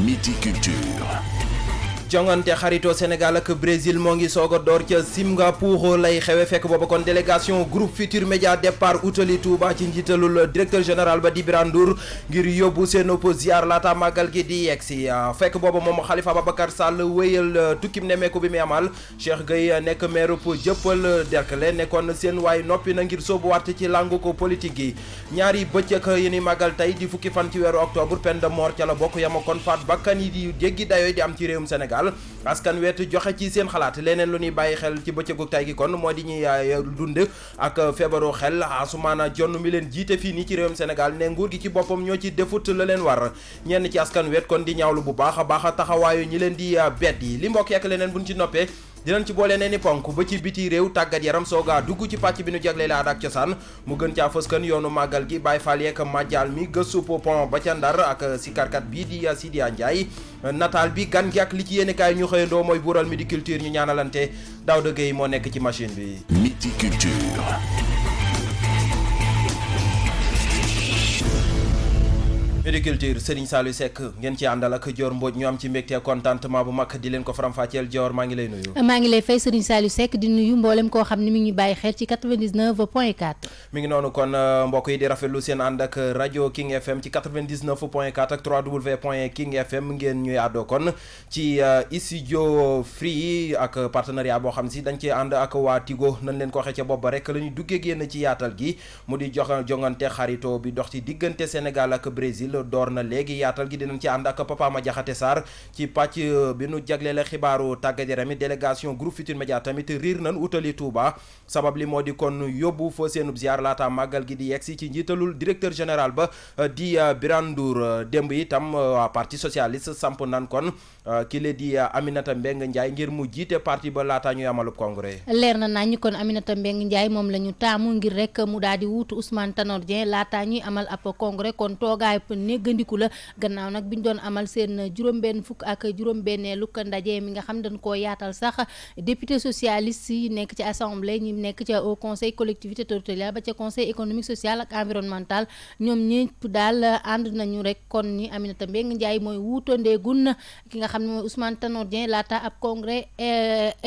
Midi Culture. jongante xarito Sénégal ak Brésil moo ngi soog a door ca Singapour lay xewe fekk booba kon délégation groupe Futur Média départ utali Touba ci njiitalul directeur général ba di Birane Ndour ngir yóbbu seen ziar laata màggal gi di yegsi fekk booba moom Khalifa Ababacar Sall wéyal tukkim nemeeku bi muy amal Cheikh Gueye nekk maire bu Jëppal Derklé nekkoon seen waay noppi na ngir soobuwaat ci langu ko politique gi ñaari bëccëg yi ni màggal tey di fukki fan ci weeru octobre peine de mort ca la bokk yama kon faat bakkan yi di jéggi dayooy di am ci réewum Sénégal askan wet joxe ci seen xalaat leneen lu ñuy bàyyi xel ci bëccëgu tay gi kon moo di ñuy dund ak feebaru xel Ansoumana Dione mi leen jiite fii nii ci réewum Sénégal ne nguur gi ci boppam ñoo ci defut la leen war ñenn ci askan wet kon di ñaawlu bu baax a baax taxawaayu ñi leen di bedd yi li mbokk ak leneen buñ ci noppee dinañ ci boole nee ni ponk ba ci biti réew tàggat yaram soogaa dugg ci pàcc bi nu jagleel aada ak cosaan mu gën caa fës kan yoonu màggal gi Baye Fall yeek Madial mi gëstu pont ba ca Ndar ak sikarkat bii di Sidia Ndiaye nataal bi gan gi ak li ci yéene kaay ñu xëyandoo mooy buural Midi Culture ñu ñaanalante Daouda Gueye moo nekk ci machine bi. Midi Culture. Midi Culture Serigne Saliou Seck ngeen ci àndal ak Dior Mbodj ñu am ci mbégte contentement bu mag di leen ko faram-fàcceel Dior maa ngi lay nuyu. maa ngi lay fay Serigne Saliou Seck di nuyu mboolem koo xam ne mi ngi ñu bàyyi xel ci 99.4. mi ngi noonu kon mbokk yi di rafetlu seen ànd ak rajo King FM ci 99.4 ak 3w.kingfm ngeen ñuy àddoo kon ci studio free ak partenariat boo xam si dañ ci ànd ak waa Tigo nañ leen ko waxee ca bopp ba rek la ñuy duggee génn ci yaatal gi mu di jongante xarito bi dox ci diggante Sénégal ak Brésil. door na léegi yaatal gi dinañ ci ànd ak Papa Madiakhate Sarr ci pàcc bi nu jagleel xibaaru tàggat yaram délégation groupe Futur Média tamit riir nañ utali Touba sabab li moo di kon yóbbu fa seenub ziar laata màggal gi di yegsi ci njiitalul directeur général ba di Birane Ndour démb itam waa parti socialiste samp nan kon ki le di Aminata Mbengue Ndiaye ngir mu jiite parti ba laata ñuy amalub congrès. leer na nañ kon Aminata Mbengue Ndiaye moom la ñu taamu ngir rek mu daal di wuutu Ousmane Tanor Dieng laata ñuy amal ab congrès kon toogaay néggandiku la gannaaw nag bi ñu doon amal seen juróom-benn fukk ak juróom-benneelu ndaje mi nga xam dañ koo yaatal sax député socialiste yi nekk ci assemblée ñi nekk ca au conseil collectivité territoriale ba ca conseil économique social ak environnemental ñoom ñëpp daal ànd nañu rek kon ni Aminata Mbengue Ndiaye mooy wuutandeegun ki nga xam ne mooy Ousmane Tanor Dieng laata ab congrès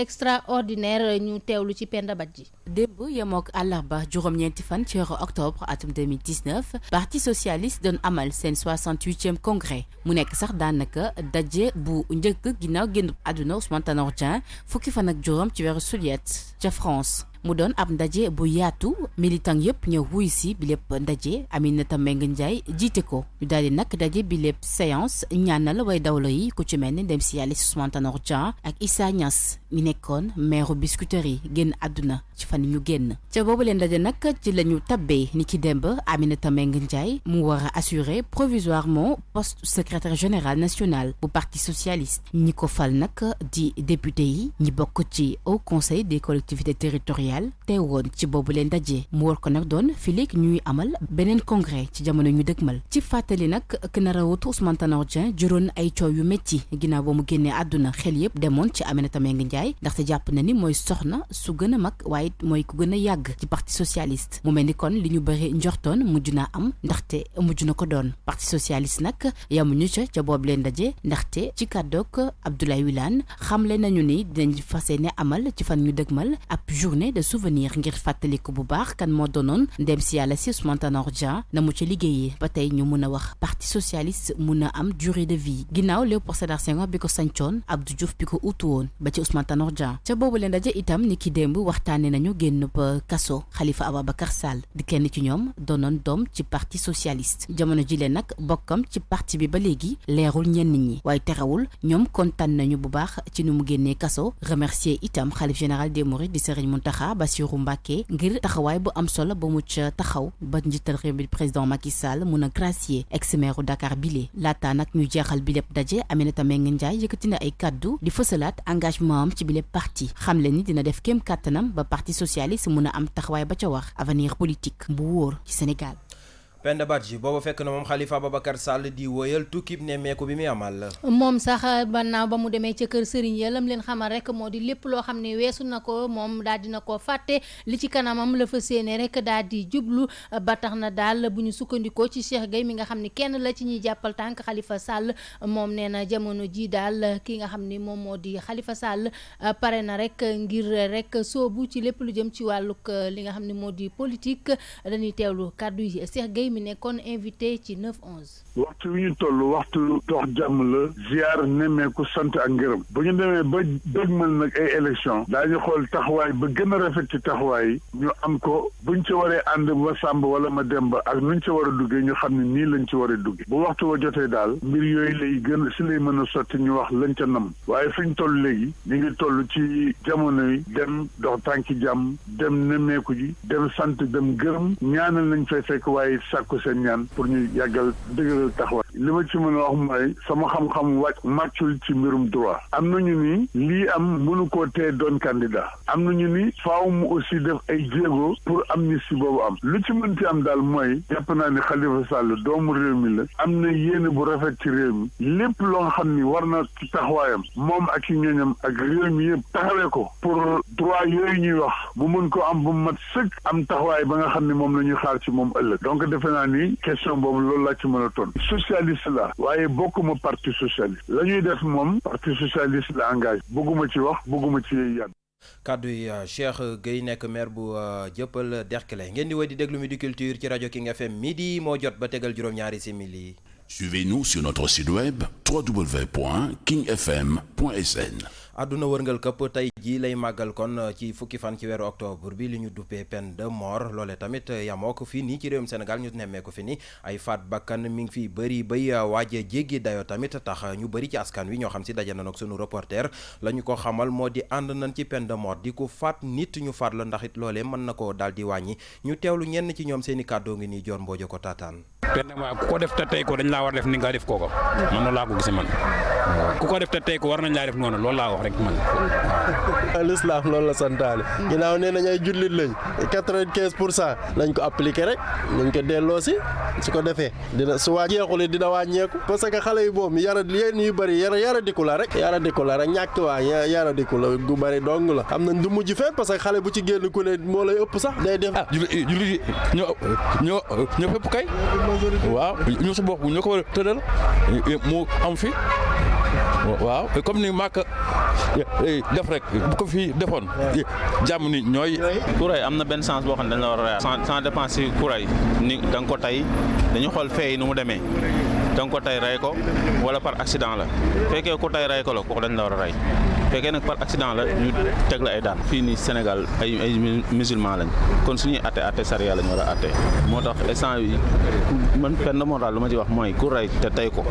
extraordinaire ñu teewlu ci Penda Badji. démb yemook àllarba juróom-ñeenti fan ci weeru octobre atum 2019 parti socialiste doon amal seen 68e congrès mu nekk sax daanaka daje bu njëkk ginnaaw génn àdduna Ousmane Tanor Dieng fukki fan ak juróom ci weeru juillet ca France mu doon ab ndaje bu yaatu militant yëpp ñëw wuy si bi lépp ndaje Aminata Mbengue Ndiaye jiite ko ñu daal di nag daje bi lépp séance ñaanal way dawlo yi ku ci mel ni dem si yàlla Ousmane Tanor Dieng ak Issa Niass mi nekkoon maire Biscuiterie yi génn àdduna ci fan ñu génn ca boobu leen ndaje nag ci la ñu tabbee ni ki démb Aminata Mbengue Ndiaye mu war a assurer provisoirement poste secrétaire général national bu parti socialiste ñi ko fal nag di député yi ñi bokk ci au conseil des collectivités territoriales teewoon ci boobu leen daje mu war ko nag doon fileeg ñuy amal beneen congrès ci jamono ñu dëgmal ci fàttali nag ki nar a wutu Ousmane Tanor Dieng juróon ay coow yu métti ginnaaw ba mu génnee àdduna xel yëpp demoon ci Aminata Mbengue Ndiaye ndaxte jàpp na ni mooy soxna su gën a mag waaye mooy ku gën a yàgg ci parti socialiste mu mel ni kon li ñu bëri njortoon mujj naa am ndaxte mujj na ko doon parti socialiste nag yamuñu ca boobu leen daje ndaxte ci kàddoog Abdoulaye Wilane xamle nañu ni dinañ fas yéene amal ci fan ñu dëgmal ab journée de souvenir ngir fàttaliku bu baax kan moo doonoon ndem si yàlla si Ousmane Tanor Dieng na mu ca liggéeyee ba tey ñu mun a wax parti socialiste mun a am durée de vie ginnaaw Léopold Sédar Senghor bi ko sancoon Abdou Diouf bi ko utu woon ba ci Ousmane Tanor Dieng ca boobu leen daje itam ni ki démb waxtaane nañu génn ba kaso Khalifa Ababacar Sall di kenn ci ñoom doonoon doom ci parti socialiste jamono ji leen nag bokkam ci parti bi ba léegi leerul ñenn ñi waaye terewul ñoom kontaan nañu bu baax ci nu mu génnee kaso remercier itam xalif général des mourides di Serigne Mountakha Bassirou Mbacké ngir taxawaay bu am solo ba mu ca taxaw ba njiital réew mi président Macky Sall mun a gracier ex-maire Dakar bile laata nag ñu jeexal bi lépp daje Aminata Mbengue Ndiaye yëkkati na ay kaddu di fësalaat engagement am ci bi lépp parti xam le ni dina def kéem kàttanam ba parti socialiste mun a am taxawaay ba ca wax avenir politique bu wóor ci Sénégal. Penda Badji booba fekk na moom Khalifa Ababacar Sall di woyal tukkib nemmeeku bi muy amal. moom sax gannaaw ba mu demee ca kër Serigne ya lam leen xamal rek moo di lépp loo xam ne weesu na ko moom daal dina ko fàtte li ci kanamam la fa séene rek daal di jublu ba tax na daal bu ñu sukkandikoo ci Cheikh Gueye mi nga xam ne kenn la ci ñuy jàppal tànk Khalifa Sall moom nee na jamono ji daal ki nga xam ni moom moo di Khalifa Sall pare na rek ngir rek soobu ci lépp lu jëm ci wàllug li nga xam ne moo di politique dañuy teewlu kàddu yi Cheikh Gueye mi nekkoon invité ci 9-11. waxtu wi ñu toll waxtu dox jàmm la ziar nemmeeku sant ak ngërëm bu ñu demee ba dëgmal nag ay élection daañu xool taxawaay ba gën a rafet ci taxawaay ñu am ko buñ ci waree ànd ma sàmb wala ma demba ak nuñ ci war a duggee ñu xam ne nii lañ ci war a duggee bu waxtu wa jotee daal mbir yooyu lay gën si lay mën a sotti ñu wax lañ ca nam waaye fi ñu toll léegi ñu ngi toll ci jamono yi dem dox tànki jàmm dem nemmeeku ji dem sant dem gërëm ñaanal nañ fay fekk waaye sàkku seen ñaan pour ñu yàggal dëgëral taxawaay li ma ci mën a wax mooy sama xam-xam màccul ci mbirum droit am nañu ni lii am mënu koo tee doon candidat am nañu ni faaw mu aussi def ay jéego pour amnistie boobu am lu ci mënti am daal mooy jàpp naa ni Khalifa Sall doomu réew mi la am na yéene bu rafet ci réew mi lépp loo nga xam ni war na ci taxawaayam moom ak i ñoñam ak réew mi yëpp taxawee ko pour droit yooyu ñuy wax mu mën ko am bu mat sëkk am taxawaay ba nga xam ni moom la ñuy xaar ci moom ëllëg donc defe naa ni question boobu loolu laa ci mën a toon socialiste la waaye bokkuma parti socialiste la ñuy def moom parti socialiste la engagé bëgguma ci wax bëgguma ci yàgg. kaddu yi Cheikh Gueye nekk maire bu Dieuppeul Derklé ngeen di woy di déglu Midi Culture ci rajo King FM midi moo jot ba tegal juróom-ñaari simili. Suivez-nous sur notre site web www.kingfm.sn. àdduna wërngal këpp tey jii lay màggal kon ci fukki fan ci weeru octobre bi li ñu duppee peine de mort loole tamit yamoo ko fii nii ci réewum Sénégal ñu nemmee ko fi ni ay faat bakkan mi ngi fi bëri bay waaje jéggi dayoo tamit tax ñu bëri ci askan wi ñoo xam si daje na nag sunu reporter la ñu ko xamal moo di ànd nañ ci peine de mort di ko faat nit ñu faat la ndax it loolee mën na ko daal di wàññi ñu teewlu ñenn ci ñoom seen i kàddoo ngi nii Dior Mbodj ko taataan. peine de mort ku ko def te tey ko dañ laa war def ni nga def kooko man noonu laa ko gisee man ku ko def te tey ko war nañ laa def noonu loolu laa wax rek man. l'islam loolu la santaane ginnaaw nee nañ ay jullit lañ 95% nañ ko appliqué rek nañ ko delloo si su ko defee dina su waa jeexule dina wàññeeku parce que xale yi boobu yéen yu bëri yaradiku la rek ñàkk waa yaradiku la gu bëri dong la xam nañ du mujj fenn parce que xale bu ci génn ku ne moo lay ëpp sax day def jullit ñoo fépp kay waaw ñoo sa bopp ñoo ko war a tëddal mu am fi waaw comme ni Màkka def rek bu ko fi defoon jàmm ni ñooy. kuray am na benn sens boo xam ne dañ la war a rey sans dépense si kuray ni da nga ko tey dañu xool fee yi nu mu demee da nga ko tey rey ko wala par accident la fekkee ku tey rey ko la kooku dañ la war a rey fekkee nag par accident la ñu teg la ay daan. fii nii Sénégal ay musulman lañ kon suñuy atte sariya lañ war a atte moo tax instant yi man peine de mort daal lu ma ci wax mooy ku rey te tey ko.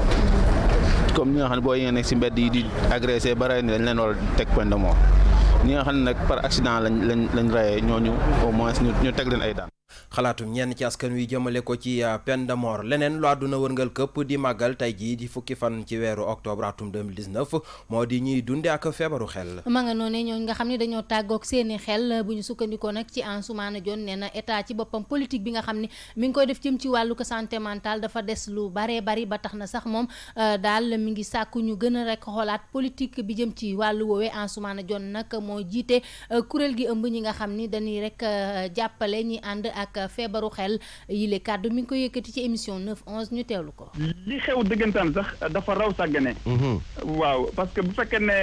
comme ñi nga xam ne boo yee nekk si mbedd yi di agressé ba rey ni dañ leen war a teg peine de mort ñi nga xam ne nag par accident lañ reyee ñooñu au moins ñu teg leen ay daan. xalaatum ñenn ci askan wi jëmale ko ci peine de mort leneen lu àdduna wërngal këpp di màggal tey jii di fukki fan ci weeru octobre atum 2019 moo di ñuy dunde ak feebaru xel. ma nga noonu ñooñu nga xam ne dañoo tàggoog seeni xel bu ñu sukkandikoo nag ci Ansoumana Dione nee na état ci boppam politique bi nga xam ne mi ngi koy def jëm ci wàllu ko santé mentale dafa des lu baree bari ba tax na sax moom daal mi ngi sàkku ñu gën a rek xoolaat politique bi jëm ci wàllu woowee Ansoumana Dione nag moo jiite kuréel gi ëmb ñi nga xam ni dañuy rek jàppale ñi ànd ak feebaru xel yile kàddu mi ngi koy yëkkati ci émission 9-11 ñu teewlu ko. li xew dëggantaan sax dafa raw sàggane. waaw parce que bu fekkee ne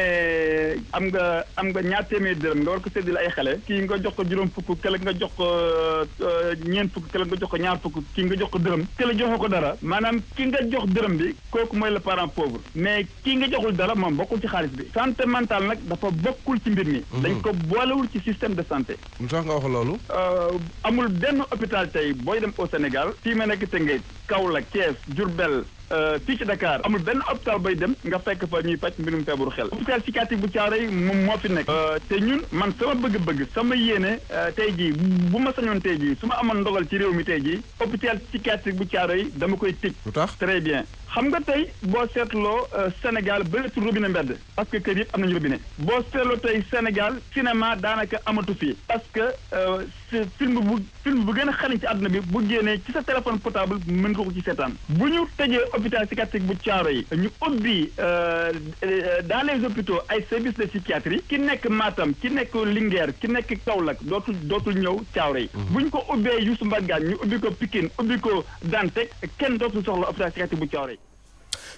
am nga ñaar téeméer dërëm nga war ko séddale ay xale. kii nga jox ko juróom fukk kële nga jox ko ñeent fukk kële nga jox ko ñaar fukk kii nga jox ko dërëm kële joxoo ko dara maanaam ki nga jox dërëm bi kooku mooy le parent pauvre mais kii nga joxul dara moom bokkul ci xaalis bi. santé mentale nag dafa bokkul ci mbir mi. dañ ko boolewul ci système de santé. lu tax nga wax loolu. amul benn hôpital tey booy dem au Sénégal fii ma nekk Tëngéej Kaolack Thiès Diourbel fii ci Dakar amul benn hôpital bay dem nga fekk fa ñuy faj mbirum feebaru xel hôpital psychiatrique bu Thiaroye moom moo fi nekk te ñun man sama bëgg-bëgg sama yéene tey jii bu ma sañoon tey jii su ma amoon ndogal ci réew mi tey jii hôpital psychiatrique bu Thiaroye dama koy tëj. lu tax très bien xam nga tey boo seetloo Sénégal bëreetul robinet mbedd parce que kër yëpp am nañu robinet boo seetloo tey Sénégal cinéma daanaka amatu fi parce que film bu gën a xarañ ci àdduna bi bu génnee ci sa téléphone portable mën nga ko ci seetaan bu ñu tëjee hôpital psychiatrique bu Thiaroye ñu ubbi dans les hôpitaux ay services de psychiatrie ki nekk Matam ki nekk Linguère ki nekk Kaolack dootul ñëw Thiaroye bu ñu ko ubbee Youssou Mbargane ñu ubbi ko Pikine ubbi ko Dantec kenn dootul soxla hôpital psychiatrique bu Thiaroye.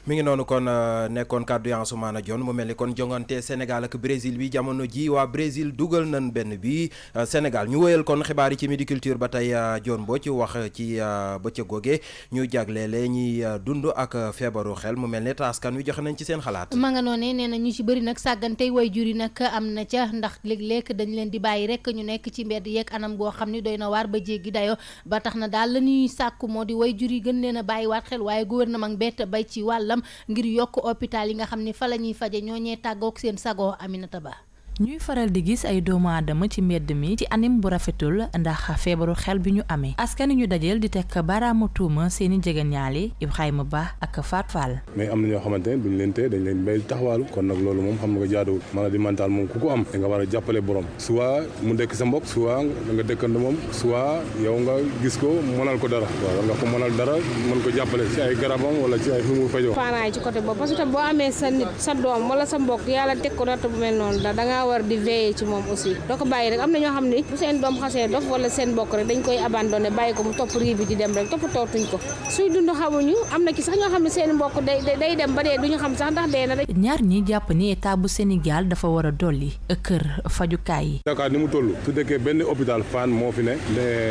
mi ngi noonu kon nekkoon kàddu Ansoumana Dione mu mel ni kon jongante Sénégal ak Brésil bi jamono ji waa Brésil dugal nañ benn bi Sénégal ñu wëyal kon xibaar yi ci Midi Culture ba tey Dione Mbodj wax ci bëccëg googe ñu jagleele ñi dund ak feebaru xel mu mel ne askan wi joxe nañ ci seen xalaat. ma nga noonee nee na ñu ci bëri nag sàggantey way jur yi nag am na ca ndax léeg-léeg dañ leen di bàyyi rek ñu nekk ci mbedd yeeg anam goo xam ni doy na waar ba jéggi dayo ba tax na daal la ñuy sàkku moo di way jur yi gën leen a bàyyiwaat xel waaye gouvernement bett bay ci wàllam ngir yokk hôpital yi nga xam ne fa la ñuy faje ñoo ñee tàggook seen sago Aminata Ba. ñuy faral di gis ay doomu aadama ci mbedd mi ci anim bu rafetul ndax feebaru xel bi ñu amee askan ñu dajeel di teg baaraamu tuuma seeni jegeñaale Ibrahima Ba ak Fat Fall. mais am na ñoo xamante ne duñ leen tee dañ leen bay taxawaalu kon nag loolu moom xam nga jaaduwul maladie mentale moom ku ko am da nga war a jàppale borom soit mu dëkk sa mbokk soit nga dëkkand moom soit yow nga gis ko mënal ko dara waaw nga ko mënal dara mën ko jàppale ci ay garabam wala ci ay fi mu fajoo. parents yi ci côté boobu parce que boo amee sa nit sa doom wala sa mbokk yàlla teg ko natt bu mel noonu da war di veiller ci moom aussi doo ko bàyyi rek am na ñoo xam ni bu seen doom xasee dof wala seen mbokk rek dañ koy abandonné bàyyi ko mu topp rii bi di dem rek toppatootuñ ko suy dund xamuñu am na ci sax ñoo xam ne seen mbokk day dem ba dee duñu xam sax ndax dee na rek. ñaar ñi jàpp ni état bu Sénégal dafa war a dolli kër fajukaay yi. Dakar ni mu toll su dëkkee benn hôpital Fann moo fi ne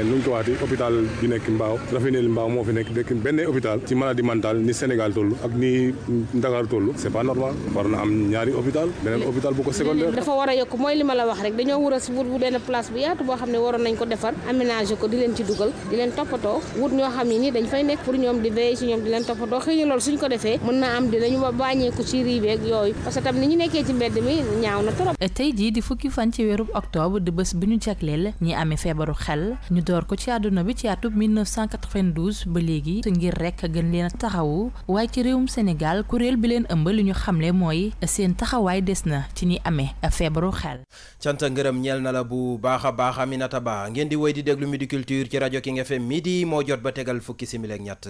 nuñ ko waxati hôpital bi nekk Mbao Rafinel Mbao moo fi nekk dëkk benn hôpital ci maladie mentale ni Sénégal toll ak ni Dakar toll c'est pas normal war na am ñaari hôpital beneen hôpital bu ko secondaire dafa war a yokk mooy li ma la wax rek dañoo war a wut bu benn place bu yaatu boo xam ne waroon nañ ko defar aménager ko di leen ci dugal di leen toppatoo wut ñoo xam ne ni dañ fay nekk pour ñoom di veiller ci ñoom di leen toppatoo xëy na loolu suñ ko defee mën naa am dinañu bàññeeku ci riibeeg yooyu parce que tam ni ñu nekkee ci mbedd mi ñaaw na trop. tey jii di fukki fan ci weeru octobre di bés bi ñu jagleel ñi amee feebaru xel ñu door ko ci àdduna bi ci atub 1992 ba léegi ngir rek gën leen a taxawu waaye ci réewum Sénégal kuréel bi leen ëmb li ñu xamle mooy seen taxawaay des na ci ñi amee feebaru xel. canta ngërëm ñeel na la bu baax a baax Aminata Ba ngeen di woy di déglu Midi Culture ci rajo King FM midi moo jot ba tegal fukki simili ak ñett.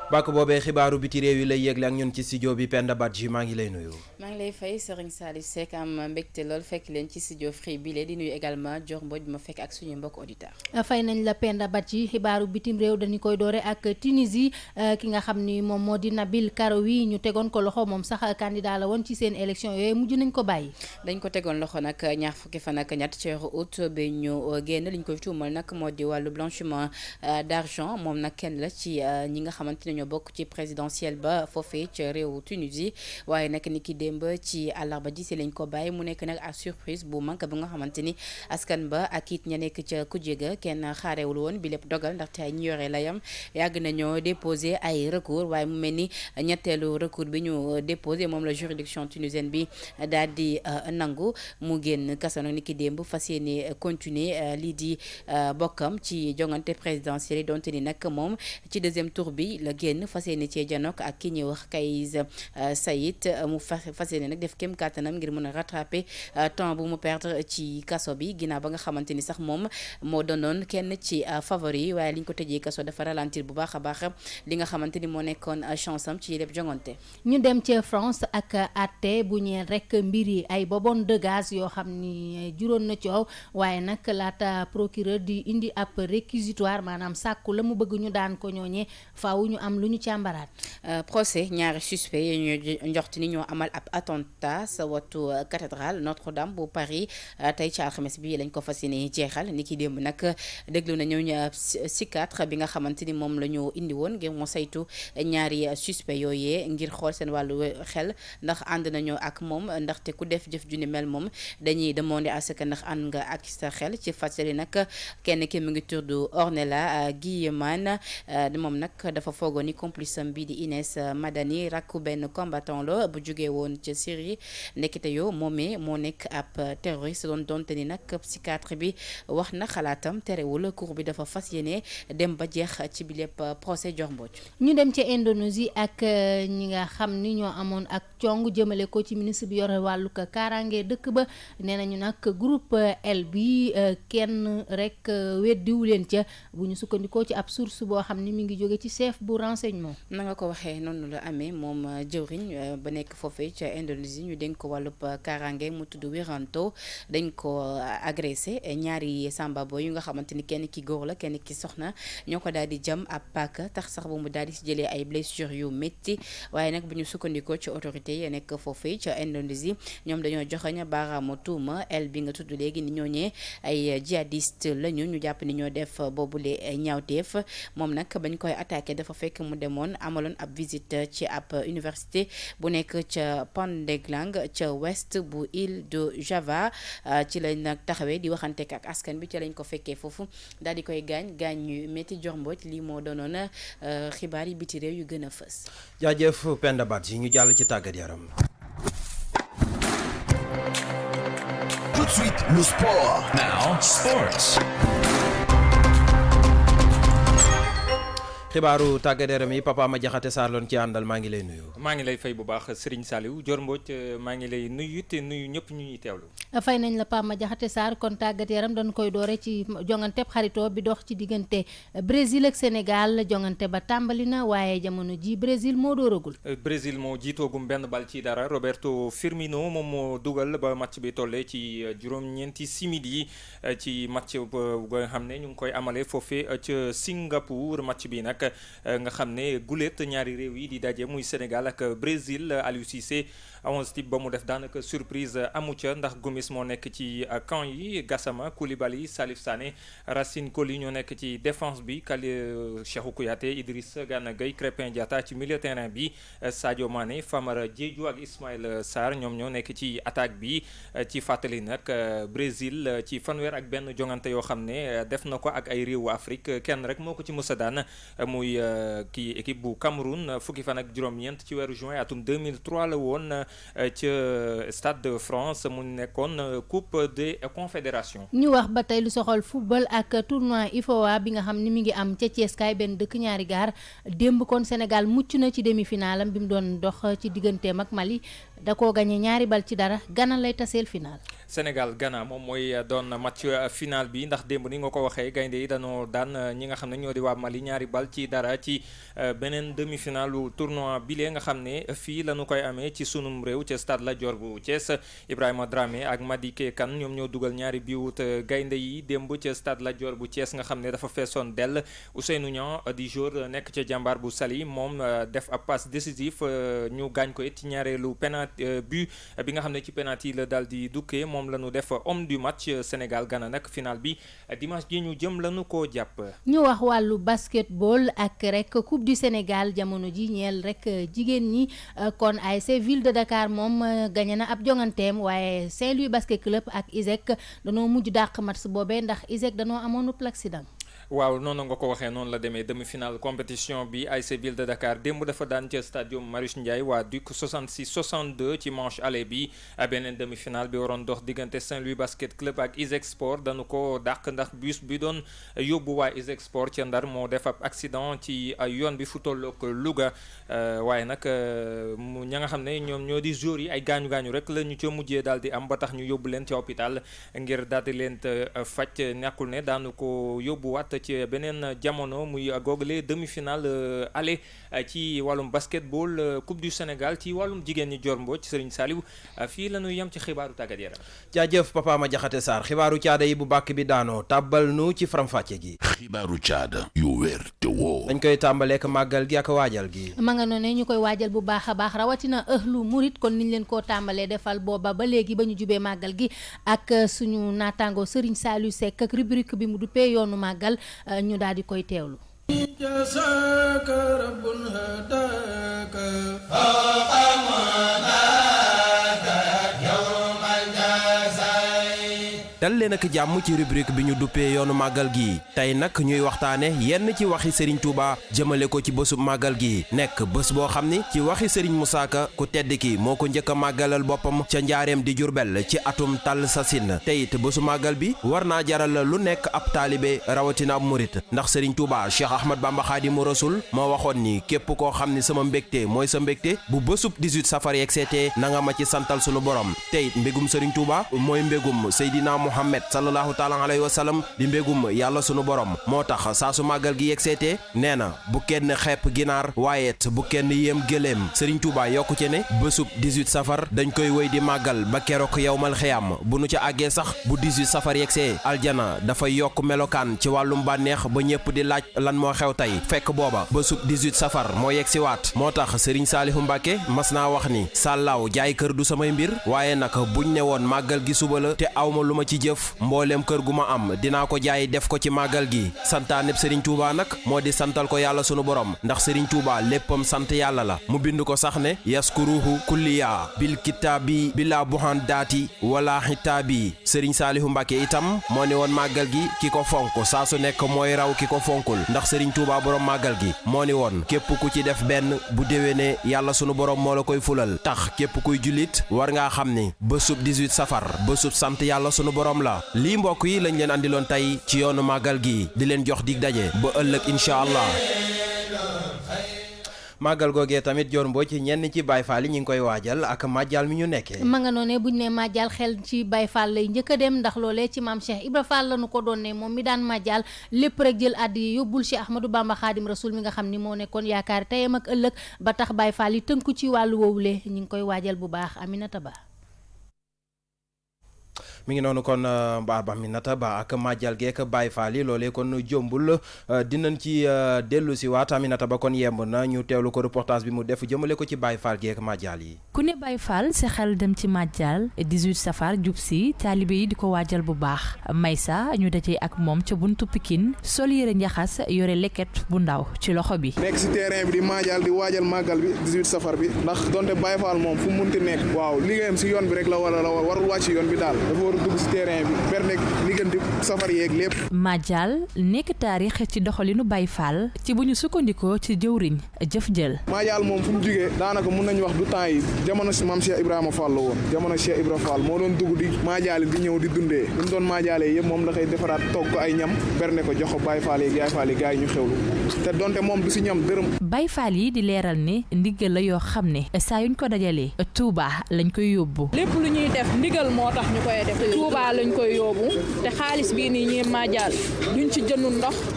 bàkk boobee xibaaru biti réew yi lay yëgle ak ñun ci studio bi Penda Badji maa ngi lay nuyu. maa ngi lay fay Serigne Salif Seck am mbégte lool fekk leen ci studio Free bile di nuyu également Dior Mbodj ma fekk ak suñu mbokk auditeur fay nañ la Penda Badji xibaaru bitim réew dañu koy doore ak Tunisie ki nga xam ni moom moo di Nabil Karoui ñu tegoon ko loxo moom sax candidat la woon ci seen élection yooyu mujj nañ ko bàyyi. dañ ko tegoon loxo nag ñaar fukki fan ak ñett ci weeru août bi ñu génn li ñu koy tuumal nag moo di wàllu blanchiment d'argent moom nag kenn la ci ñi nga xamante ne ñoo bokk ci présidentielle ba foofee ci réewu Tunisie waaye nag ni ki démb ci àllarba ji si lañ ko bàyyi mu nekk nag à surprise bu manque bi nga xamante ni askan ba ak it ña nekk ca kujje ga kenn xaarewul woon bi lépp dogal ndaxte ay ñu yore layam yàgg nañoo déposé ay recours waaye mu mel ni ñetteelu recours bi ñu déposé moom la juridiction tunisienne bi daal di nangu mu génn kaso nag ni ki démb fas yéene continuer lii di bokkam ci jongante présidentielle donte ni nag moom ci deuxième tour bi la génn fas yéene cee janok ak ki ñuy wax Kais Saied mu fas yéene nag def kem kàttanam ngir mën a rattraper temps bu mu perdre ci kaso bi ginnaaw ba nga xamante ni sax moom moo doonoon kenn ci favori yi waaye li ñu ko tëjee kaso dafa ralentir bu baax a baax li nga xamante ni moo nekkoon chance am ci lépp jongante. ñu dem ci France ak àtte bu ñeel rek mbir yi ay bonbonne de gaz yoo xam ni juróon na coow waaye nag laata procureur di indi ab réquisitoire maanaam sàkku la mu bëgg ñu daan ko ñooñee faaw ñu am lu ñu càmbaraat. procès ñaari suspect yi ñu njoxti ni ñoo amal ab attentat sa watu cathédrale Notre-Dame bu Paris tey ci alxames bi lañ ko fas yéene jeexal ni ki démb nag déglu na ñëw psychiatre bi nga xamante ni moom la ñu indi woon ngir mu saytu ñaari suspect yooyee ngir xool seen wàllu xel ndax ànd nañoo ak moom ndaxte ku def jëf ju ni mel moom dañuy demander à ce que ndax ànd nga ak sa xel ci fàttali nag kenn ki mu ngi tudd Ornella Guillemane moom nag dafa foogoon ni complice am bi di Inès Madani rakku benn combattant la bu jógee woon ca Syrie nekkite yoo moomee moo nekk ab terroriste donte ni nag psychiatre bi wax na xalaatam terewul cour bi dafa fas yéene dem ba jeex ci bi lépp procès Dior Mbodj. ñu dem ca Indonésie ak ñi nga xam ni ñoo amoon ak cong jëmale ko ci ministre bi yore wàllu kaaraange dëkk ba nee nañu nag groupe L bi kenn rek weddiwu leen ca bu ñu sukkandikoo ci ab source boo xam ni mi ngi jóge ci chef bu renseignement. na nga ko waxee noonu la amee moom jëwriñ ba nekk foofee ca Indonésie ñu dénk ko wàllub kaaraange mu tudd Wiranto dañ ko agressé ñaari samba boy yu nga xamante ni kenn ki góor la kenn ki soxna ñoo ko daal di jam ab paaka tax sax ba mu daal di si jëlee ay blessures yu métti waaye nag bu ñu sukkandikoo ci autorité yi nekk foofee ca Indonésie ñoom dañoo joxañ baaraamu tuuma el bi nga tudd léegi ni ñooñee ay djihadiste lañu ñu jàpp ni ñoo def boobule ñaawteef moom nag bañ koy attaqué dafa fekk mu demoon amaloon ab visite ci ab université bu nekk ca Pandeglang ca ouest bu île de Java ci lañ nag taxawee di waxanteek ak askan bi ci lañ ko fekkee foofu daal di koy gaañ yu métti Dior Mbodj lii moo doonoon xibaar yi biti réew yu gën a fës. jaajëf Penda Badji ñu jàll ci tàggat yaram. Tout de suite, le sport. Now, sports. xibaaru tàggat yaram yi Papa Ma Jaxate Sarr loon ci àndal maa ngi lay nuyu. maa ngi lay fay bu baax Serigne Saliou Dior Mbodj maa ngi lay nuyu te nuyu ñëpp ñu ñuy teewlu. fay nañ la Papa Ma Jaxate Sarr kon tàggat yaram dañ koy doore ci jongante xaritoo bi dox ci diggante Brésil ak Sénégal jongante ba tàmbali na waaye jamono ji Brésil moo dooragul. Brésil moo jiitoogum benn bal ci dara Roberto Firmino moom moo dugal ba match bi tollee ci juróom-ñeenti simili ci match nga xam ne ñu ngi koy amale foofee ca Singapour match bi nag nga xam ne guléet ñaari réew yi di daje muy Sénégal ak Brésil Aliou Cissé 11 type ba mu def daanaka surprise amu ca ndax Gomis moo nekk ci camp yi Gassama Koulibaly Salif Sané Racine Coly ñoo nekk ci défense bi Cheikhou Kouyaté Idriss Gana Gueye Crépin Diatta ci milieu terrain bi Sadio Mané Famara Diédhiou ak Ismaïla Sarr ñoom ñoo nekk ci attaque bi ci fàttali nag Brésil ci fanweer ak benn jongante yoo xam ne def na ko ak ay réewu Afrique kenn rek moo ko ci mës a daan muy kii équipe bu Cameroun fukki fan ak juróom-ñeent ci weeru juin atum 2003 la woon ca Stade de France mu nekkoon Coupe des Confédérations. ñu wax ba tey lu soxal football ak tournoi IFOA bi nga xam ni mi ngi am ca Thiès kaay benn dëkk ñaari gaar démb kon Sénégal mucc na ci demi-finale am bi mu doon dox ci digganteem ak Mali da koo gagné ñaari bal ci dara Ghana lay taseel final. Sénégal Ghana moom mooy doon match final bi ndax démb ni nga ko waxee gaynde yi dañoo daan ñi nga xam ne ñoo di waa Mali ñaari bal ci dara ci beneen demi-finalu tournoi bile nga xam ne fii la ñu koy amee ci sunum réew ca stade Lat Dior bu Thiès Ibrahima Dramé ak Madické Kane ñoom ñoo dugal ñaari biwut gaynde yi démb ca stade Lat Dior bu Thiès nga xam ne dafa feesoon dell Ousseynou Niang di joueur nekk ca jàmbaar bu Saly moom def ab passe décisif ñu gaañ ko it ci ñaareelu penalty but bi nga xam ne ci penalty la daal di dukkee moom la ñu def homme du match Sénégal Ghana nag final bi dimanche gi ñu jëm la ñu koo jàpp. ñu wax wàllu basketball ak rek coupe du Sénégal jamono ji ñeel rek jigéen ñi kon ASC Ville de Dakar moom gagné na ab jonganteem waaye Saint-Louis basket club ak ISEC danoo mujj dàq match boobee ndax ISEC danoo amoon accident. waaw noonu nga ko waxee noonu la demee demi-finale compétition bi ASC Ville de Dakar démb dafa daan ca stadium Marius Ndiaye waa Duc 66-62 ci manche aller bi beneen demi-finale bi waroon dox diggante Saint-Louis basket club ak ISEC Sport dañu ko dàq ndax bus bi doon yóbbu waa ISEC Sport ca Ndar moo def ab accident ci yoon bi fu tolloog Louga waaye nag ña nga xam ne ñoom ñoo di joueurs yi ay gaañu-gaañu rek la ñu ca mujjee daal di am ba tax ñu yóbbu leen ci hôpital ngir daal di leen faj nekkul ne daanu ko yóbbuwaat ci beneen jamono muy googale demi-finale aller ci wàllum basketball Coupe du Sénégal ci wàllum jigéen ñi Dior Mbodj Serigne Saliou fii la ñu yem ci xibaaru tàggat yaram. jaajëf Papa Ma Jaxate Sarr xibaaru caada yi bu bàkk bi daanoo tàbbal nu ci faram-fàcce gi. xibaaru caada yu wér te woo. dañ koy tàmbaleek màggal gi ak waajal gi. ma nga noonu ñu koy waajal bu baax a baax rawatina ëhlu murit kon niñ leen koo tàmbalee defal booba ba léegi ba ñu jubee màggal gi ak suñu naataango Serigne Saliou Seck ak rubrique bi mu duppee yoonu màggal ñu daal di koy teewlu. dal leen ak jàmm ci rubrique bi ñu duppee yoonu màggal gi tey nag ñuy waxtaane yenn ci waxi Serigne Touba jëmale ko ci bésub màggal gi nekk bés boo xam ni ci waxi Serigne Moussa Ka ku tedd ki moo ko njëkk a màggalal boppam ca njaareem di Jurbel ci atum tàll sasin te it bésu màggal bi war naa jaral lu nekk ab taalibe rawatina ab murit ndax Serigne Touba Cheikh Ahmad Bamba Khadimu Rasul moo waxoon ni képp koo xam ni sama mbégte mooy sa mbégte bu bésub 18 safar yeeg seetee na nga ma ci santal sunu borom te it mbégum Serigne Touba mooy mbégum Seydina Muhammad sallallahu taala alayhi wa sallam di mbégum yàlla sunu borom moo tax saa su màggal gi yegg seetee nee na bu kenn xepp ginaar waayeet bu kenn yéem gëléem Serigne Touba yokku ci ne bésub 18 safar dañ koy wéy di màggal ba keroog yawmal xiyaam bu nu ca àggee sax bu 18 safar yegsee aljana dafay yokk melokaan ci wàllum bànneex ba ñëpp di laaj lan moo xew tey fekk booba bésub 18 safar moo yegg si waat moo tax Serigne Saalihu Mbàkke mas naa wax ni sàllaaw jaay kër du samay mbir waaye nag buñ ne woon màggal gi suba la te awma lu ma ci jëf mboolem kër gu ma am dinaa ko jaay def ko ci màggal gi santaaneb Serigne Touba nag moo di santal ko yàlla sunu borom ndax Serigne Touba léppam sant yàlla la mu bind ko sax ne yaskuruhu kulliya bil kitaabi bila buhan daati wala xitaabi Serigne Saalihu Mbàkke itam moo ne woon màggal gi ki ko fonk saa su nekk mooy raw ki ko fonkul ndax Serigne Touba borom màggal gi moo ni woon képp ku ci def benn bu déwénee yàlla sunu borom moo la koy fulal tax képp kuy jullit war ngaa xam ni bésub 18 safar bésub sant yàlla sunu borom la lii mbokk yi lañ leen andiloon tey ci yoonu màggal gi di leen jox dig daje ba ëllëg incha allah. màggal googee tamit Dior Mbodj ci ñenn ci Baye Fall yi ñu ngi koy waajal ak màjjal mi ñu nekkee. ma nga noonee buñ ne màjjal xel ci Baye Fall lay njëkk a dem ndax loolee ci maam Cheikh Ibra Fall la nu ko doon ne moom mi daan màjjal lépp rek jël àddi yi yóbbul Cheikh Ahmadou Bamba Khadim Rasoul mi nga xam ni moo nekkoon yaakaar teyam ak ëllëg ba tax Baye Fall yi tënku ci wàllu woowule ñu ngi koy waajal bu baax Aminata Ba. mi ngi noonu kon Baba Aminata Ba ak màjjal geek Baye Fall yi loolee kon jombul dinañ ci dellu si waat Aminata Ba kon yemb na ñu teewlu ko reportage bi mu def jëmale ko ci Baye Fall geek màjjal yi. ku ne Baye Fall sa xel dem ci màjjal 18 safar jub si taalibe yi di ko waajal bu baax Maysa ñu dajee ak moom ca buntu Pikine sol yére njaxas yore leket bu ndaw ci loxo bi. nekk si terrain bi di màjjal di waajal màggal bi 18 safar bi ndax donte Baye Fall moom fu mu munti nekk waaw liggéeyam si yoon bi rek la warul wàcc yoon bi daal dugg si terrain bi berne liggéenti safar yeeg lépp. Madial nekk taarix ci doxalinu Baye Fall ci bu ñu sukkandikoo ci jëwriñ jëf jël. Madial moom fu mu jugee daanaka mun nañu wax du temps yi jamono si maam Cheikh Ibrahima Fall la woon jamono Cheikh Ibrahima Fall moo doon dugg di Madial di ñëw di dundee li mu doon Madialee yëpp moom da koy defaraat togg ko ay ñam berne ko jox ko Baye Fall yeeg Yaay Fall yi gars yi ñu xewlu te donte moom du si ñam dërëm. Baye Fall yi di leeral ne ndigal la yoo xam ne saa yuñ ko dajalee Touba lañ koy yóbbu. lépp lu ñuy def ndigal moo tax ñu koy def Touba lañ koy yóbbu te xaalis bii nii ñuy màjjal duñ ci jënd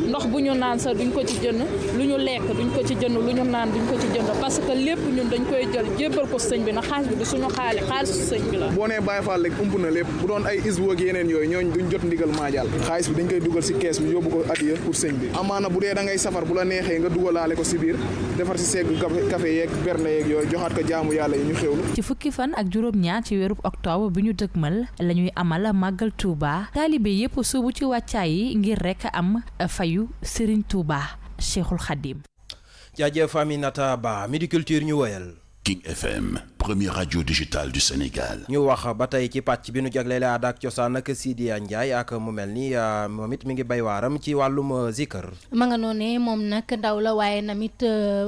ndox bu ñu naan sax duñ ko ci jënd lu ñu lekk duñ ko ci jënd lu ñu naan duñ ko ci jënd parce que lépp ñun dañ koy jël jébbal ko sëñ bi na xaalis bi du suñu xaalisu sëñ bi la. boo nee Baye Fall rek ump na lépp bu doon ay isbu ak yeneen yooyu ñooñ duñ jot ndigal màjjal xaalis bi dañ koy dugal si kees bi yóbbu ko adiya pour sëñ bi amaana bu dee da ngay safar bu la neexee nga dugalaale ko si biir defar si segg café yeeg berne yeeg yooyu joxaat ko jaamu yàlla yi ñu xewlu. ci fukki fan ak juróom-ñaar ci weeru octobre bi ñu dëgmal la ñuy amal màggal Touba taalibe yépp suubu ci wàccaay yi ngir rek am fayu Serigne Touba Cheikhul Khadim. jaajëf Aminata Ba Midi Culture ñu woyal. King FM, première radio digitale du Sénégal. ñu wax ba tey ci pàcc bi nu jagleel aada ak cosaan ak Sidiya Ndiaye ak mu mel ni moom it mi ngi bay waaram ci wàllum zikr. ma nga noonee moom nag ndaw la waaye namit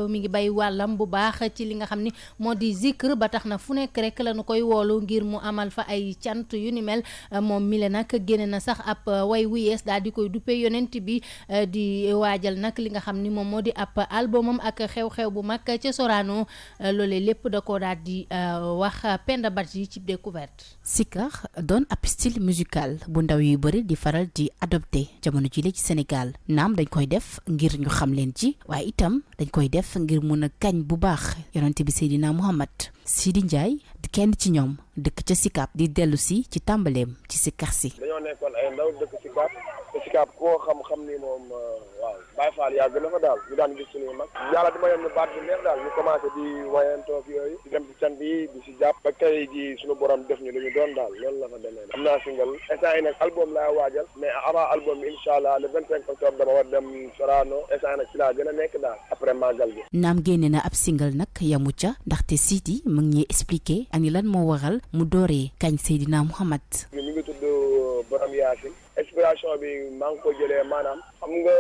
mi ngi bay wàllam bu baax ci li nga xam ni moo di zikr ba tax na fu nekk rek la nu koy woolu ngir mu amal fa ay cant yu ni mel moom mi le nag génne na sax ab way wu yees daal di koy duppe yonent bi di waajal nag li nga xam ni moom moo di ab albumam ak xew-xew bu mag ca Sorano loolee lépp da ko daal di wax Penda Badji ci découverte. Sikar doon ab style musical bu ndaw yu bëri di faral di adopté jamono jile ci Sénégal naam dañ koy def ngir ñu xam leen ci waaye itam dañ koy def ngir mun a kañ bu baax yonent bi Seydina Muhammad. Sidi Ndiaye di kenn ci ñoom dëkk ca Sicap di dellu si ci tàmbaleem ci Sikar si. dañoo nekkoon ay ndaw dëkk Sicap te Sicap koo xam ni moom waaw Baye Fall yàgg na fa daal ñu daan gis suñuy mag yàlla di ma yem baat bi neex daal ñu commencé di wayantoog yooyu di dem ci can bi di si jàpp ba tey ji suñu borom def ñu lu ñu doon daal loolu la fa demee am naa single instant yi nag album laa waajal mais avant album bi incha allah le 25 octobre dama war dem Sorano instant nag ci laa gën a nekk daal après màggal gi. naam génne na ab single nag yamu ca ndaxte Sidi mu ngi ñuy expliqué ani lan moo waral mu dooree kañ Seydina Muhammad. ñu ngi tudd borom Yaasin inspiration bi maa ngi ko jëlee maanaam xam nga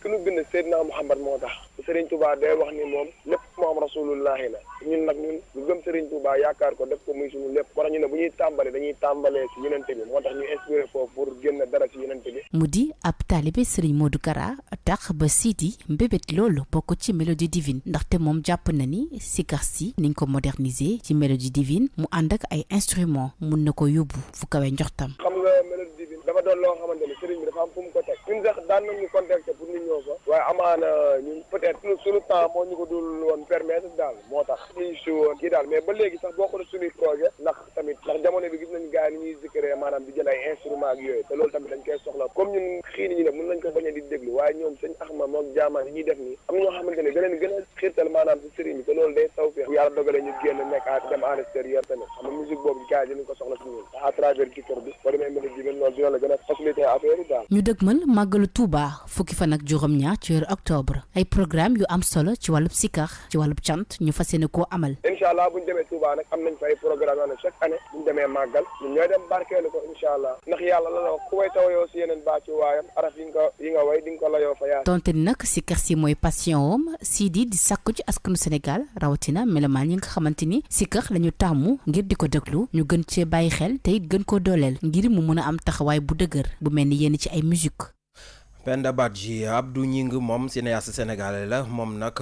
ki nu bind Seydina Muhammad moo tax Serigne Touba day wax ni moom lépp moom rasulullahi la ñun nag ñun ñu gëm Serigne Touba yaakaar ko def ko muy suñu lépp war ñu ne bu ñuy tàmbale dañuy tàmbalee si yenente bi moo tax ñu inspiré foofu pour génn dara si yenente bi. mu di ab taalibe Serigne Modou Kara tax ba Sidi mbébét loolu bokk ci mélodie divine ndaxte moom jàpp na ni Sikar si niñ ko moderniser ci mélodie divine mu ànd ak ay instruments mun na ko yóbbu fu kawe njortam. xam nga mélodie divine dafa doon loo xamante ni Serigne bi dafa am fu mu ko teg ñun sax daan nañu contacter pour ñu ñëw ko waaye amaana ñun peut-être suñu temps moo ñu ko dul woon permettre daal moo tax ñuy si woon kii daal mais ba léegi sax bokk na suñuy projet ndax jamono bi gis nañu gars yi ni ñuy zikkaree maanaam di jël ay instruments ak yooyu te loolu tamit dañ koy soxla comme ñun xii ni ñu ne mën nañ ko bañ a di déglu waaye ñoom sëñ Axma moom jaamaan yi ñuy def nii am ñoo xamante ne beneen gën a xiirtal maanaam si sëriñ bi te loolu day taw feex yàlla dogale ñu génn nekk dem à l'extérieur tamit xam nga musique boobu gars yi dinañ ko soxla si ñun à travers Sikar bi boo demee mélodie bi loolu dina la gën a facilité affaire yi daal. ñu dëgmal màggalu Touba fukki fan ak juróom-ñaar ci weeru octobre ay programme yu am solo ci wàllub Sikar ci wàllub cant ñu fas yéene koo amal. incha allah bu ñu demee Touba nag am nañ fa ay programme yoo xam ne chaque année bu ñu demee màggal ñun ñooy dem barkeelu ko incha allah ndax yàlla la wax ku way taw yoo si yeneen baa ci waayam araf yi nga way di nga ko layoo fa yaa. donte ni nag Sikar si mooy passion am Sidi di sàkku ci askanu Sénégal rawatina melomaan yi nga xamante ni Sikar la ñu tàmmu ngir di ko déglu ñu gën cee bàyyi xel te it gën koo dooleel ngir mu mën a am taxawaay bu dëgër bu mel ni yenn ci ay musique. Penda Badji Abdou Ñing moom cinéaste sénégalais la moom nag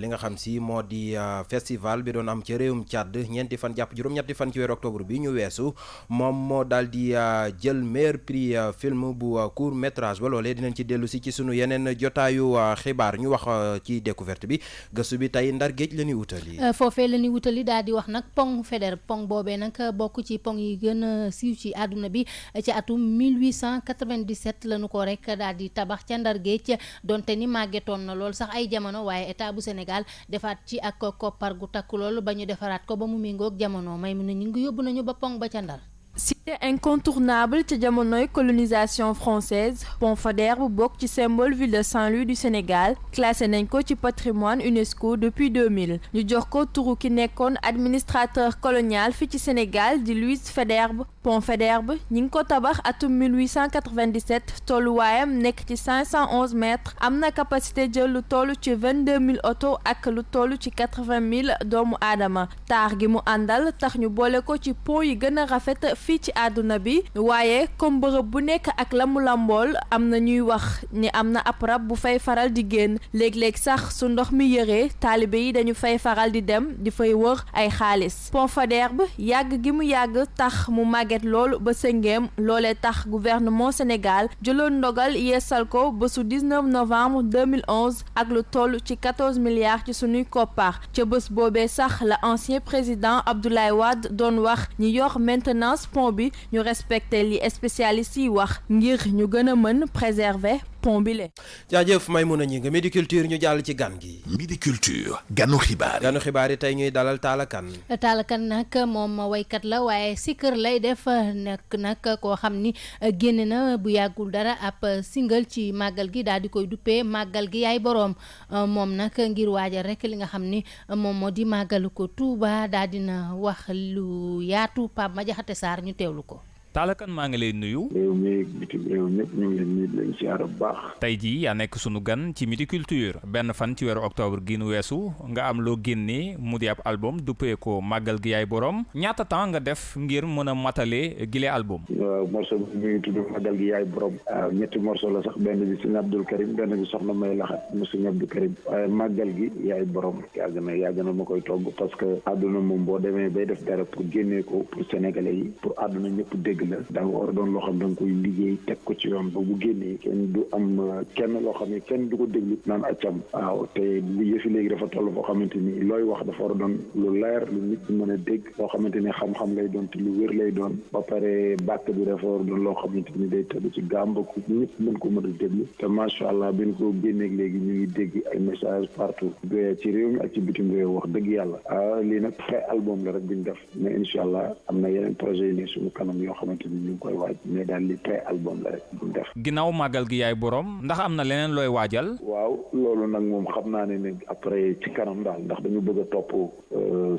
li nga xam si moo di festival bi doon am ci réewum Tchad ñeenti fan jàpp juróom-ñetti fan ci weeru octobre bi ñu weesu moom moo daal di jël meilleur prix film bu court métrage ba loolee dinañ ci dellu si ci sunu yeneen jotaayu xibaar ñu wax ci découverte bi gëstu bi tey Ndar Géej la ñuy wutali. foofee la ñuy wutali daal di wax nag pont Faidherbe pont boobee nag bokk ci pont yi gën a siiw ci àdduna bi ci atum 1897 la ñu ko rek daal di tabax ca Ndar Géej donte ni màggetoon na lool sax ay jamono waaye état bu Sénégal defaat ci ak koppar gu takku lool ba ñu defaraat ko ba mu méngoog jamono may mu ne ñu ngi yóbbu nañu ba pont ba ca Ndar. Cité incontournable ca jamonoy colonisation française pont Faidherbe bokk ci symbole ville de Saint-Louis du Sénégal classé nañ ko ci patrimoine UNESCO depuis 2000 ñu jox ko turu ki nekkoon administrateur colonial fi ci Sénégal di Louis Faidherbe pont Faidherbe ñi ngi ko tabax atum 1897 tolluwaayam nekk ci 511 mètres am na capacité jël lu toll ci 22 000 oto ak lu toll ci 80 000 doomu aadama taar gi mu àndal tax ñu boole ko ci pont yi gën a rafet fii ci àdduna bi waaye comme bërëb bu nekk ak la mu lambool am na ñuy wax ni am na ab rab bu fay faral di génn léeg-léeg sax su ndox mi yëree taalibe yi dañu fay faral di dem di fay wër ay xaalis pont Faidherbe yàgg gi mu yàgg tax mu màgget loolu ba sëngeem loolee tax gouvernement Sénégal jëloon ndogal yeesal ko bésu 19 novembre 2011 ak lu toll ci 14 milliards ci sunuy koppar ca bés boobee sax la ancien président Abdoulaye Wade doon wax ñi yor maintenance pont bi ñu respecté li spécialiste yi wax ngir ñu gën a mën préserver pont bi le jaajëf Maimouna Gningue Midi Culture ñu jàll ci gan gi. Midi Culture ganu xibaar yi tey ñuy dalal Talla Kane. Talla Kane nag moom waykat la waaye Sikar lay def nekk nag koo xam ni génne na bu yàggul dara ab single ci màggal gi daal di koy duppee màggal gi yaay boroom moom nag ngir waajal rek li nga xam ni moom moo di màggalu ko Touba daal dina wax lu yaatu Pape Madiakhate Sarr ñu teewlu ko. Talla Kane maa ngi lay nuyu. réew mi bitim réew ñëpp ñu ngi leen di leen siyaar bu baax. tey jii yaa nekk sunu gan ci Midi Culture benn fan ci weeru octobre gi nu weesu nga am loo génnee mu di ab album duppee ko màggal gi yaay borom ñaata temps nga def ngir mën a matale gile album. waaw morceau bi mi ngi tudd màggal gi yaay borom. waaw ñetti morceau la sax benn bi Sëñ Abdul Karim benn bi soxna May Laxat mu Sëñ Abdul Karim waaye màggal gi yaay borom yàgg na ma koy togg parce que àdduna moom boo demee bay def dara pour génnee ko pour sénégalais yi pour àdduna ñëpp dégg la da nga war a doon loo xam da nga koy liggéey teg ko ci yoon ba bu génnee kenn du am kenn loo xam ne kenn du ko déglu naan accam waaw te li yëfi léegi dafa toll foo xamante ni looy wax dafa war a doon lu leer lu nit ñi mën a dégg loo xamante ni xam-xam lay doon te lu wér lay doon ba pare bàkk bi dafa war a doon loo xamante ni day tegu ci gàmba ku ñëpp mën ko mën a déglu te macha allah bi ñu ko génneeg léegi ñu ngi dégg ay message partout ci réew mi ak ci bitim réew wax dëgg yàlla lii nag pré album la rek bi ñu def mais incha allah am na yeneen projet yi ne suñu kanam yoo xamante ni ñu ngi koy waaj mais daal li pré album la rek bi ñu def. ginnaaw màggal gi yaay borom ndax am na leneen looy waajal. waaw loolu nag moom xam naa ne après ci kanam daal ndax dañu bëgg a topp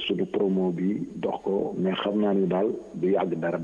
suñu promo bi dox ko mais xam naa ni daal du yàgg dara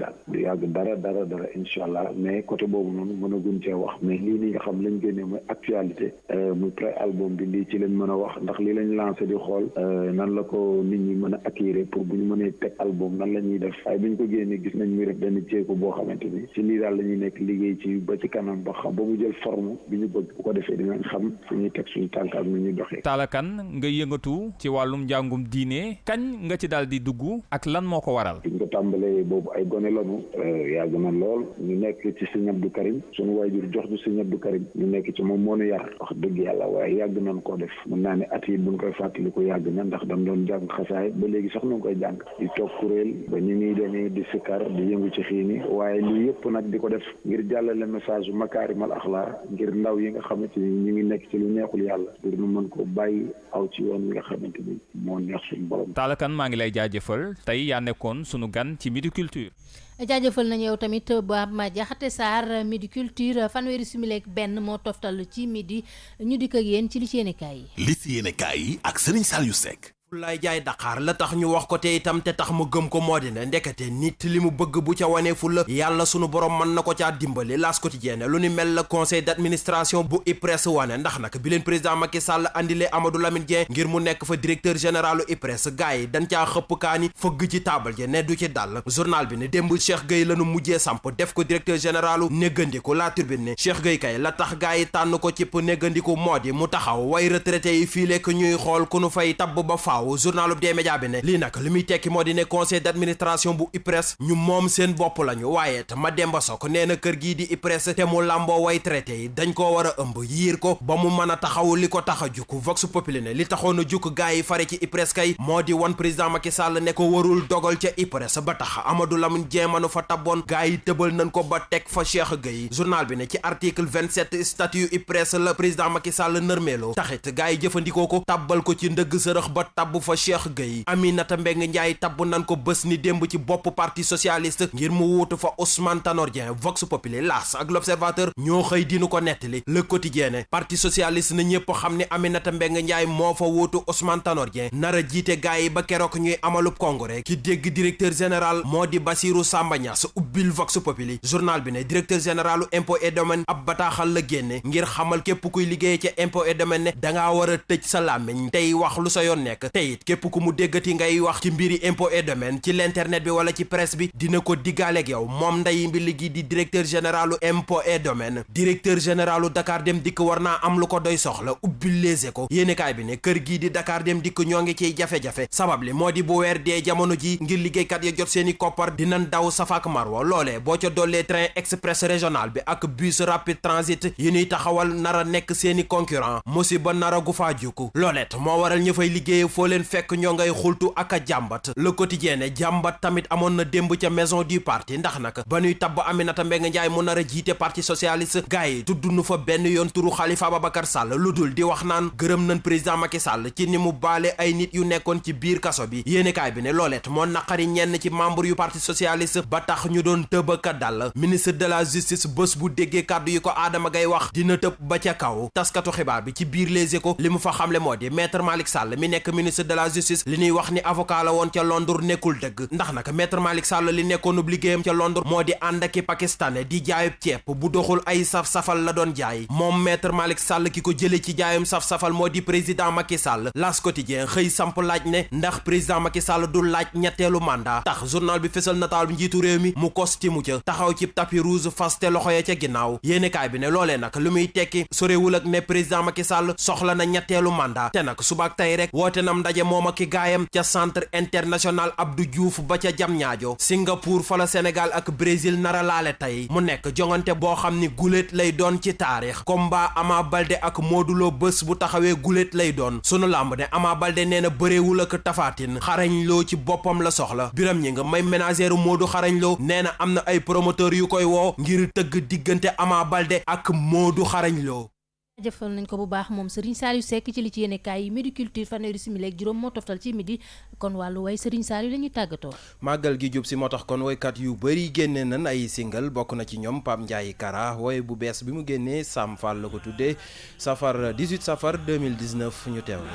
incha allah mais côté boobu noonu mën a gun cee wax mais lii nii nga xam lañ génnee mooy actualité muy pré album bi lii ci lañ mën a wax ndax lii lañ lancé di xool nan la ko nit ñi mën a acquérir pour bu ñu mënee teg album nan la ñuy def waaye bu ñu ko génnee gis nañ muy def benn jéego boo xamante ni ci lii daal la ñuy nekk liggéey ci ba ci kanam ba xam ba mu jël forme bi ñu bëgg bu ko defee dinañ xam fu ñuy teg suñu tànk ak nu ñuy doxee. Talla Kane nga yëngatu ci wàllum njàngum diine kañ nga ci daal di dugg ak lan moo ko waral. biñ ko tàmbalee boobu ay gone lañu yàgg na lool ñu nekk ci Sëñ Abdou Karim suñu waajur jox du Sëñ Abdou Karim ñu nekk ci moom moo nu yar wax dëgg yàlla waaye yàgg nañ koo def mën naa ne at yi buñ koy fàttali ko yàgg na ndax dañ doon jàng xasaay ba léegi sax ñu ngi koy jàng di toog kuréel ba ñu ñuy demee di sikkar di yëngu ci xiini waaye lii yëpp nag di ko def ngir jàllale message yu makaarimal axlaa ngir ndaw yi nga xamante ni ñu ngi nekk ci lu neexul yàlla ngir ñu mën ko bàyyi aw ci yoon yi nga xamante ni moo neex suñu borom. Talla Kane maa ngi lay jaajëfal tey yaa nekkoon sunu gan ci Midi Culture. jaajëfal nañu yow tamit Baba Diakhaté Sarr Midi Culture fanweeri simili ak benn moo toftal ci midi ñu dikk ak yéen ci li ci yéenekaay yi. li ci yéenekaay yi ak Serigne Saliou Seck. lay jaay Dakar la tax ñu wax ko te itam te tax mu gëm ko moo di ne ndekete nit li mu bëgg bu ca wanee ful yàlla sunu borom mën na ko caa dimbali L'As Quotidien lu ni mel la conseil d'administration bu IPRES wane ndax nag bi leen président Macky Sall andile Amadou Lamine Dieng ngir mu nekk fa directeur général IPRES gars yi dañ caa xëpp kaani fëgg ci taabal ji ne du ci dal journal bi ne démb Cheikh Gueye la nu mujjee samp def ko directeur général néggandiku La Tribune ne Cheikh Gueye kay la tax gars yi tànn ko ci néggandiku moo di mu taxaw way retraité yi fii lekk ñuy xool ku nu fay tabb ba faaw journal des médias bi ne lii nag li muy tekki moo di ne conseil d'administration bu IPRES ñu moom seen bopp lañu waaye te Mademba Sock nee na kër gii di IPRES te mu làmboo way traité yi dañ koo war a ëmb yiir ko ba mu mën a taxaw li ko tax a jukk Vox Populi ne li taxoon a jukk gars yi fare ci IPRES kay moo di wan président Macky Sall ne ko warul dogal ca IPRES ba tax Amadou Lamine Dieng manu fa tabboon gars yi tëbal nañ ko ba teg fa Cheikh Gueye journal bi ne ci article 27 statut IPRES la président Macky Sall nërmeeloo taxit gars yi jëfandikoo ko tabbal ko ci ndëgg sërëx ba tabb fa Cheikh Gueye Aminata Mbengue Ndiaye tabb nan ko bés ni démb ci bopp parti socialiste ngir mu wuutu fa Ousmane Tanor Dieng Vox Populi L'As ak L'Observateur ñoo xëy dinu ko nettali Le Quotidien ne parti socialiste na ñëpp xam ne Aminata Mbengue Ndiaye moo fa wuutu Ousmane Tanor Dieng nar a jiite gaay yi ba keroog ñuy amalub congrès ki dégg directeur général moo di Bassirou Samba Niass ubbil Vox Populi journal bi ne directeur généralu impôt et domaine ab bataaxal la génne ngir xamal képp kuy liggéeye ca impôt et domaine ne dangaa war a tëj sa làmmiñ tey wax lu sa yoon nekk teyit képp ku mu déggati ngay wax ci mbiri impôt et domaine ci l'internet bi wala ci presse bi dina ko diggaaleeg yow moom nday mbili gi di directeur généralu impôt et domaine directeur généralu Dakar Dem Dikk war naa am lu ko doy soxla ubbil Les Échos yéenekaay bi ne kër gii di Dakar Dem Dikk ñoo ngi ciy jafe-jafe sabab li moo di bu weer dee jamono ji ngir liggéeykat ya jot seeni koppar dinañ daw safaak marwa loolee boo ca dollee train express régional bi ak bus rapide transit yi ñuy taxawal nara nekk seeni concurrent musiba nara gu faa jukku loolet moo waral ña fay liggéeye foo leen fekk ñoo ngay xultu ak a jàmbat Le Quotidien ne jàmbat tamit amoon na démb ca maison du parti ndax nag ba ñuy tabb Aminata Mbengue Ndiaye mu nar a jiite parti socialiste gars yi tudd nu fa benn yoon turu Khalifa Ababacar Sall lu dul di wax naan gërëm nañ président Macky Sall ci ni mu baale ay nit yu nekkoon ci biir kaso bi yéenekaay bi ne loolet moo naqari ñenn ci membre yu parti socialiste ba tax ñu doon tëbaka dal ministre de la justice bés bu déggee kàddu yi ko Adama Gaye wax dina tëb ba ca kaw taskatu xibaar bi ci biir Les Échos li mu fa xamle moo di maître Malick Sall mi nekk ministre ministre de la justice li ñuy wax ni avocat la woon ca Londres nekkul dëgg ndax nag maître Malick Sall li nekkoonub liggéeyam ca Londres moo di ànd ak i pakistanais di jaayub ceeb bu doxul ay saf-safal la doon jaay moom maître Malick Sall ki ko jële ci jaayum saf-safal moo di président Macky Sall L'As Quotidien xëy samp laaj ne ndax président Macky Sall du laaj ñetteelu mandat tax journal bi fësal nataal bi njiitu réew mi mu costume ca taxaw ci tapis rouge faste loxo ya ca ginnaaw yéenekaay bi ne loolee nag lu muy tekki sorewul ak ne président Macky Sall soxla na ñetteelu mandat te nag subaak tey rek woote nam ndaje moom ak ki gaayam ca centre international Abdou Diouf ba ca Diamniadio Singapour fa la Sénégal ak Brésil nara laale tey mu nekk jongante boo xam ni guléet lay doon ci taarix combat Ama Baldé ak Modou Lo bés bu taxawee guléet lay doon sunu làmb ne Ama Baldé nee na bëreewul ak Tapha Tine xarañ loo ci boppam la soxla biram ñi nga may ménagère Modou xarañ loo nee na am na ay promoteur yu koy woo ngir tëgg diggante Ama Baldé ak Modou xarañ loo jëfal nañ ko bu baax moom Serigne Saliou Seck ci li ci yéene kaay yi Midi Culture fanweeri simili ak juróom moo toftal ci midi kon wàllu way Serigne Saliou la ñuy tàggatoo màggal gi jub si moo tax kon woykat yu bëri génne nan ay single bokk na ci ñoom Pape Ndiaye Kara woy bu bees bi mu génnee Sam Fall la ko tuddee safar 18 safar 2019 ñu teewlu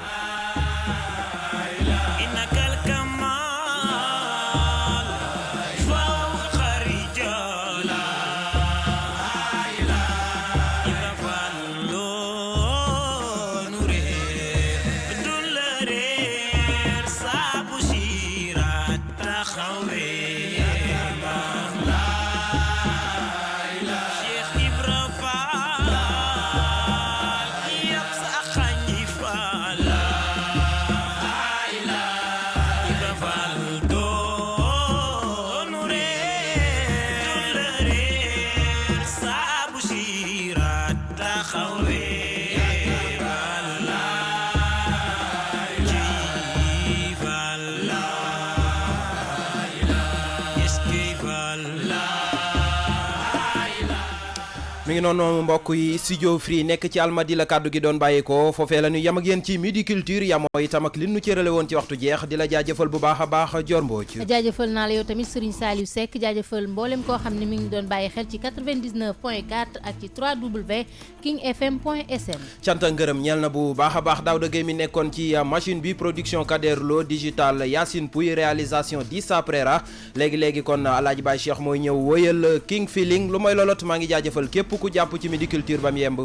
mi ngi noonu mbokk yi studio free nekk ci Almadi la kàddu gi doon bàyyeekoo foofee la ñu yam ak yéen ci Midi Culture yamoo itam ak li nu cërale woon ci waxtu jeex di la jaajëfal bu baax a baax Dior Mbodj jaajëfal naa la yow tamit Serigne Saliou Seck jaajëfal mboolem koo xam ne mi ngi doon bàyyi xel ci 99.4 ak ci 3W kingfm.sn canta ngërëm ñeel na bu baax a baax Daouda Gueye mi nekkoon ci machine bi production Kader Lo digital Yacine Pouy réalisation Dissa Prera léegi-léegi kon Alaaji Baye Cheikh mooy ñëw wëyal King Feeling lu mooy loolot maa ngi jaajëfal képp ku jàpp ci Midi Culture ba mu yemb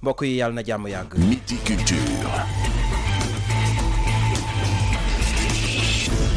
mbokk yi yàlla na jàmm yàgg. Midi Culture.